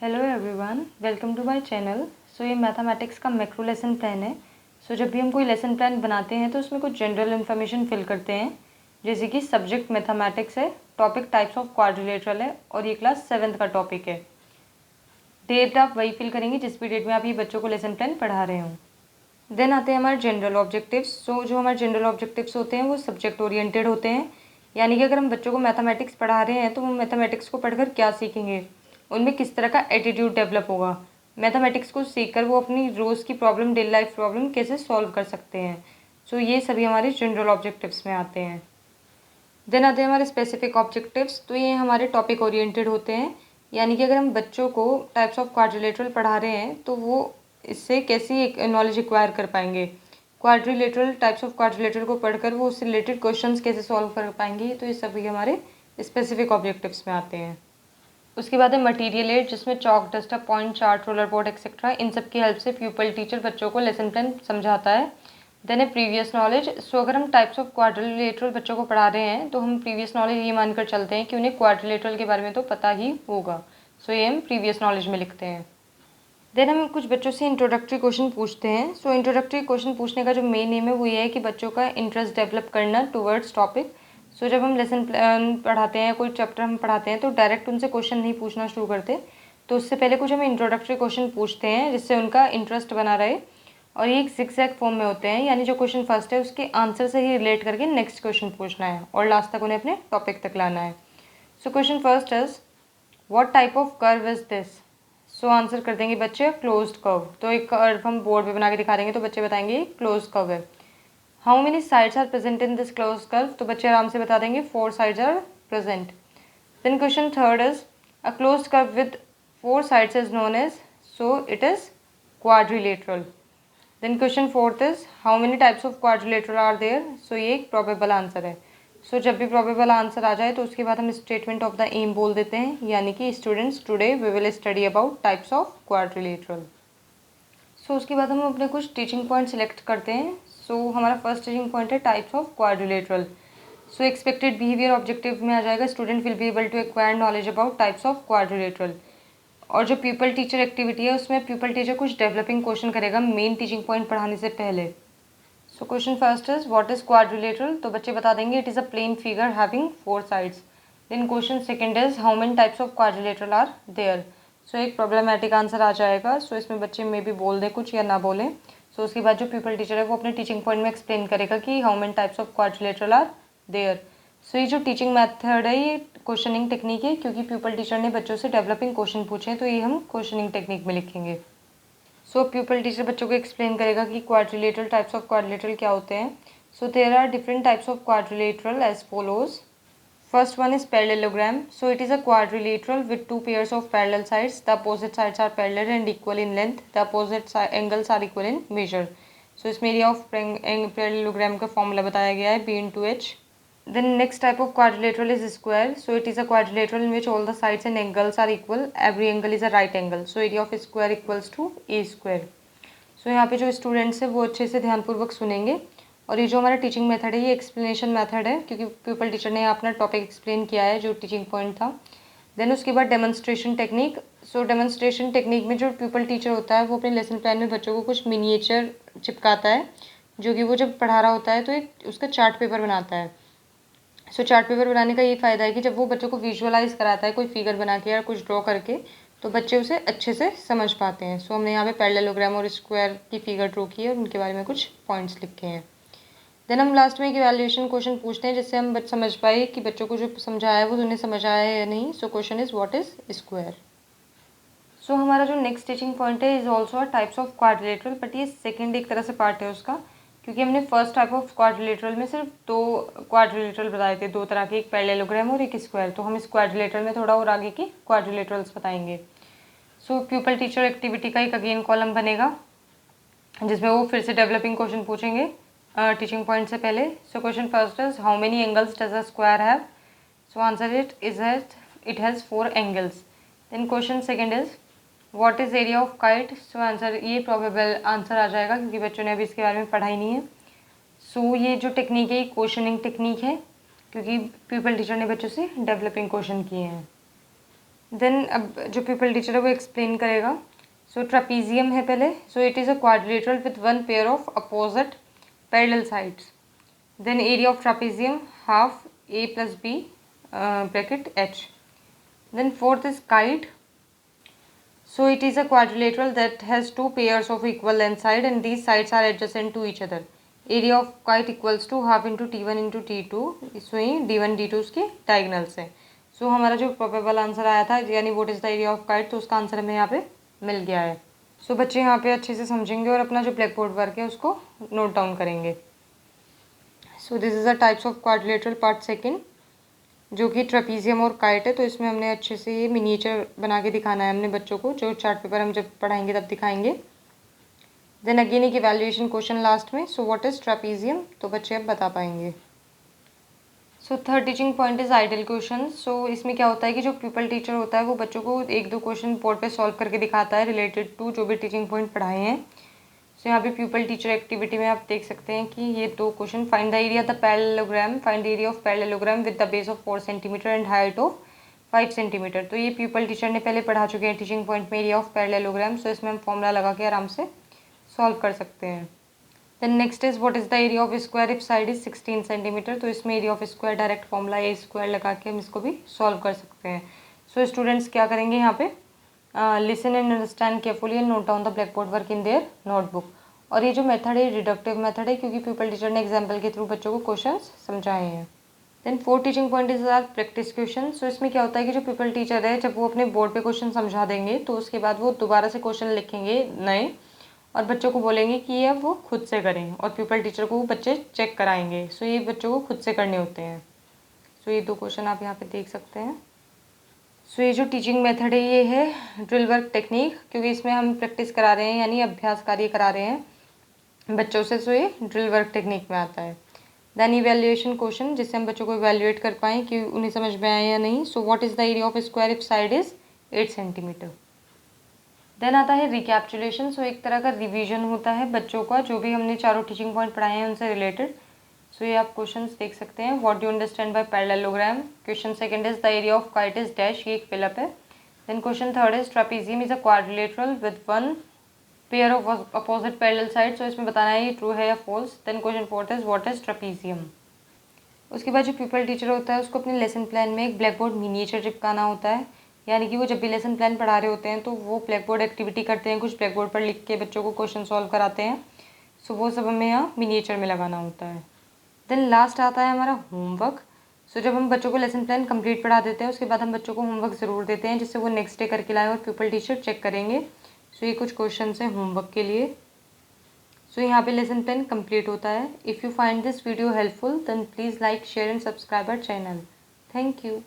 Hello everyone, welcome to my channel. So ये mathematics का macro lesson plan है। जब भी हम कोई लेसन प्लान बनाते हैं तो उसमें कुछ जनरल इन्फॉर्मेशन फिल करते हैं, जैसे कि सब्जेक्ट मैथमेटिक्स है, टॉपिक टाइप्स ऑफ क्वाड्रिलेटरल है और ये क्लास 7th का टॉपिक है। डेट आप वही फिल करेंगे जिस भी डेट में आप ये बच्चों को लेसन प्लान पढ़ा रहे हों। देन आते हैं हमारे जनरल ऑब्जेक्टिव्स। जो हमारे जनरल ऑब्जेक्टिव्स होते हैं वो सब्जेक्ट ओरिएंटेड होते हैं, यानी कि अगर हम बच्चों को मैथमेटिक्स पढ़ा रहे हैं तो वो मैथमेटिक्स को पढ़कर क्या सीखेंगे, उनमें किस तरह का एटीट्यूड डेवलप होगा, मैथमेटिक्स को सीखकर वो अपनी रोज़ की प्रॉब्लम, डेली लाइफ प्रॉब्लम कैसे सॉल्व कर सकते हैं। ये सभी हमारे जनरल ऑब्जेक्टिव्स में आते हैं। देन आते हैं हमारे स्पेसिफिक ऑब्जेक्टिव्स। तो ये हमारे टॉपिक ओरिएंटेड होते हैं, यानी कि अगर हम बच्चों को टाइप्स ऑफ क्वाड्रिलेटरल पढ़ा रहे हैं तो वो इससे कैसी एक नॉलेज एक्वायर कर पाएंगे, क्वाड्रिलेटरल टाइप्स ऑफ क्वाड्रिलेटरल को पढ़कर वो उससे रिलेटेड क्वेश्चंस कैसे सॉल्व कर पाएंगे। तो ये सभी हमारे स्पेसिफिक ऑब्जेक्टिव्स में आते हैं। उसके बाद है मटीरियल एड, जिसमें chalk, duster, point, chart, roller board etcetera, इन सब की हेल्प से प्यूपल टीचर बच्चों को लेसन प्लान समझाता है। देन है प्रीवियस नॉलेज। अगर हम टाइप्स ऑफ क्वाड्रिलेटरल बच्चों को पढ़ा रहे हैं तो हम प्रीवियस नॉलेज ये मानकर चलते हैं कि उन्हें क्वाड्रिलेटरल के बारे में तो पता ही होगा। ये हम प्रीवियस नॉलेज में लिखते हैं। देन हम कुछ बच्चों से इंट्रोडक्टरी क्वेश्चन पूछते हैं। इंट्रोडक्टरी क्वेश्चन पूछने का जो मेन एम है वो ये है कि बच्चों का इंटरेस्ट डेवलप करना टुवर्ड्स टॉपिक। जब हम लेसन प्लान पढ़ाते हैं, कोई चैप्टर हम पढ़ाते हैं तो डायरेक्ट उनसे क्वेश्चन नहीं पूछना शुरू करते, तो उससे पहले कुछ हम इंट्रोडक्टरी क्वेश्चन पूछते हैं जिससे उनका इंटरेस्ट बना रहे। और ये एक ज़िगज़ैग फॉर्म में होते हैं, यानी जो क्वेश्चन फर्स्ट है उसके आंसर से ही रिलेट करके नेक्स्ट क्वेश्चन पूछना है और लास्ट तक उन्हें अपने टॉपिक तक लाना है। Question first is what type of curve is this. Answer कर देंगे बच्चे क्लोज्ड कर्व। तो एक कर्व हम बोर्ड पे बना के दिखा देंगे तो बच्चे बताएंगे क्लोज कर्व है। How many sides are present in this close curve. तो बच्चे आराम से बता देंगे 4 sides are present. Then question third is a closed curve with 4 sides is known as, it is quadrilateral. Then question fourth is how many types of quadrilateral are there. ये एक probable answer है। जब भी probable answer आ जाए तो उसके बाद हम स्टेटमेंट ऑफ द एम बोल देते हैं, यानी कि students today we will study about types of quadrilateral. उसके बाद हम अपने कुछ टीचिंग पॉइंट सिलेक्ट करते हैं। हमारा फर्स्ट टीचिंग पॉइंट है types of quadrilateral. Expected behaviour objective में आ जाएगा, student will be able to acquire knowledge about types of quadrilateral. और जो पीपल टीचर एक्टिविटी है उसमें पीपल टीचर कुछ डेवलपिंग क्वेश्चन करेगा मेन टीचिंग पॉइंट पढ़ाने से पहले। Question first is what is quadrilateral. तो बच्चे बता देंगे it is a plane figure having 4 sides. Then question second is how many types of quadrilateral are there. एक प्रॉब्लमेटिक आंसर आ जाएगा। इसमें बच्चे में भी बोल दें कुछ या ना बोलें। उसके बाद जो पीपल टीचर है वो अपने टीचिंग पॉइंट में एक्सप्लेन करेगा कि how many types of quadrilateral are there. ये जो टीचिंग मेथड है ये क्वेश्चनिंग टेक्निक है, क्योंकि पीपल टीचर ने बच्चों से डेवलपिंग क्वेश्चन पूछे हैं तो ये हम क्वेश्चनिंग टेक्निक में लिखेंगे। प्यूपल टीचर बच्चों को एक्सप्लेन करेगा कि क्वाड्रिलेटरल टाइप्स ऑफ क्वाड्रिलेटरल क्या होते हैं। There are different types of quadrilateral as follows. First one is parallelogram. It is a quadrilateral with 2 pairs of parallel sides. The opposite sides are parallel and equal in length. The opposite angles are equal in measure. इसमें area of parallelogram का formula बताया गया है B/H. Then next type of quadrilateral is square. It is a quadrilateral in which all the sides and angles are equal. Every angle is a right angle. Area of square equals to A square. यहाँ पे जो students है वो अच्छे से ध्यानपूर्वक सुनेंगे। और ये जो हमारा टीचिंग मेथड है ये एक्सप्लेनेशन मेथड है, क्योंकि पीपल टीचर ने अपना टॉपिक एक्सप्लेन किया है जो टीचिंग पॉइंट था। देन उसके बाद डेमोन्स्ट्रेशन टेक्निक। डेमोन्स्ट्रेशन टेक्निक में जो पीपल टीचर होता है वो अपने लेसन प्लान में बच्चों को कुछ मिनिएचर चिपकाता है, जो कि वो जब पढ़ा रहा होता है तो एक उसका चार्ट पेपर बनाता है। चार्ट पेपर बनाने का ये फ़ायदा है कि जब वो बच्चों को विजुअलाइज कराता है कोई फिगर बना के या कुछ ड्रॉ करके, तो बच्चे उसे अच्छे से समझ पाते हैं। हमने यहाँ पे पैरेललोग्राम और स्क्वायर की फिगर ड्रॉ की है और उनके बारे में कुछ पॉइंट्स लिखे हैं। देन हम लास्ट में एक इवैल्यूएशन क्वेश्चन पूछते हैं जिससे हम समझ पाए कि बच्चों को जो समझाया है वो उन्हें समझ आया है या नहीं। Question is what is square. हमारा जो नेक्स्ट टीचिंग पॉइंट है is also types of quadrilateral, but ये सेकेंड एक तरह से पार्ट है उसका, क्योंकि हमने फर्स्ट टाइप ऑफ क्वाड्रिलेटरल में सिर्फ 2 क्वाड्रिलेटरल बताए थे, 2 तरह के, एक पैरेललोग्राम और एक स्क्वायर। तो हम इस क्वाड्रिलेटरल में थोड़ा और आगे की क्वाड्रिलेटरल्स बताएंगे। प्यूपल टीचर एक्टिविटी का एक अगेन कॉलम बनेगा जिसमें वो फिर से डेवलपिंग क्वेश्चन पूछेंगे टीचिंग पॉइंट से पहले। Question first is how many angles does a square have. Answer it has 4 angles. Then question second is what is area of kite. Answer ये प्रोबेबल आंसर आ जाएगा क्योंकि बच्चों ने अभी इसके बारे में पढ़ा ही नहीं है। ये जो टेक्निक है ये क्वेश्चनिंग टेक्निक है, क्योंकि पीपल टीचर ने बच्चों से डेवलपिंग क्वेश्चन किए हैं। देन अब जो पीपल टीचर है वो एक्सप्लेन करेगा। सो ट्रापीजियम है पहले। So it is a quadrilateral with one pair of opposite parallel sides. Then area of trapezium half a plus b bracket h. Then fourth is kite. So it is a quadrilateral that has two pairs of equal length side and these sides are adjacent to each other. Area of kite equals to half into t1 into t2. So ये d1 d2 उसके diagonals है। सो हमारा जो probable answer आया था यानी what is the area of kite, तो उसका आंसर हमें यहाँ पे मिल गया है। सो बच्चे यहाँ पे अच्छे से समझेंगे और अपना जो ब्लैक बोर्ड वर्क है उसको नोट डाउन करेंगे। So this is the types of quadrilateral part second, जो कि ट्रेपीजियम और काइट है। तो इसमें हमने अच्छे से ये मिनिएचर बना के दिखाना है हमने बच्चों को, जो चार्ट पेपर हम जब पढ़ाएंगे तब दिखाएंगे। देन अगेन एक इवैल्यूएशन क्वेश्चन लास्ट में। सो व्हाट इज़ ट्रेपीजियम, तो बच्चे अब बता पाएंगे। So third teaching point is ideal question. So इसमें क्या होता है कि जो पीपल टीचर होता है वो बच्चों को एक दो क्वेश्चन बोर्ड पे सॉल्व करके दिखाता है रिलेटेड टू जो भी टीचिंग पॉइंट पढ़ाए हैं। सो यहाँ पे पीपल टीचर एक्टिविटी में आप देख सकते हैं कि ये दो question, find the area the parallelogram, find the area of parallelogram with the base of 4 centimetre and height of 5 centimetre. तो ये पीपल टीचर ने पहले पढ़ा चुके हैं टीचिंग पॉइंट में एरिया ऑफ पैरेललोग्राम। सो इसमें हम फॉर्मूला लगा के आराम से सॉल्व कर सकते हैं। Then next is what is the area of square if side is 16 centimetre. तो इसमें area of square direct formula a square लगा के हम इसको भी सॉल्व कर सकते हैं। सो स्टूडेंट्स क्या करेंगे यहाँ पे, listen and understand carefully and note down the black board work in their notebook. और ये जो मेथड है डिडक्टिव मेथड है क्योंकि पीपल टीचर ने एग्जाम्पल के थ्रू बच्चों को क्वेश्चन समझाए हैं। Then fourth teaching point is our practice question. So इसमें क्या होता है कि जो पीपल टीचर है जब वो अपने बोर्ड पे क्वेश्चन समझा देंगे तो उसके बाद वो दोबारा से क्वेश्चन लिखेंगे नए और बच्चों को बोलेंगे कि ये वो खुद से करें और पीपल टीचर को वो बच्चे चेक कराएंगे। सो ये बच्चों को खुद से करने होते हैं। सो ये दो क्वेश्चन आप यहाँ पे देख सकते हैं। सो ये जो टीचिंग मेथड है ये है ड्रिल वर्क टेक्निक, क्योंकि इसमें हम प्रैक्टिस करा रहे हैं यानी अभ्यास कार्य करा रहे हैं बच्चों से। सो ये ड्रिल वर्क टेक्निक में आता है। देन इवैल्यूएशन क्वेश्चन, जिससे हम बच्चों को इवैल्यूएट कर पाएँ कि उन्हें समझ में आया या नहीं। So what is the area of square if side is 8 centimetre. Then आता है रिकैप्चुलेशन। सो एक तरह का रिवीजन होता है बच्चों का जो भी हमने चारों टीचिंग पॉइंट पढ़ाए हैं उनसे रिलेटेड। सो ये आप क्वेश्चंस देख सकते हैं। What do you understand by parallelogram. Question second is the area of kite is dash, ये एक फिलअप है। Then question third is trapezium is a quadrilateral with one pair of opposite parallel side. So इसमें बताना है ये true है या false. Then question fourth is what is trapezium. उसके बाद जो पीपल टीचर होता है उसको अपने लेसन प्लान में एक ब्लैक बोर्ड मिनिएचर चिपकाना होता है, यानी कि वो जब भी लेसन प्लान पढ़ा रहे होते हैं तो वो ब्लैक बोर्ड एक्टिविटी करते हैं, कुछ ब्लैक बोर्ड पर लिख के बच्चों को क्वेश्चन सॉल्व कराते हैं। सो वो सब हमें यहाँ मिनिएचर में लगाना होता है। देन लास्ट आता है हमारा होमवर्क। सो जब हम बच्चों को लेसन प्लान कंप्लीट पढ़ा देते हैं उसके बाद हम बच्चों को होमवर्क ज़रूर देते हैं जिससे वो नेक्स्ट डे करके लाएँ और पीपल टीचर चेक करेंगे। सो ये कुछ क्वेश्चन हैं होमवर्क के लिए। सो यहाँ पे लेसन प्लान कंप्लीट होता है। If you find this video helpful then please like share and subscribe our channel. Thank you.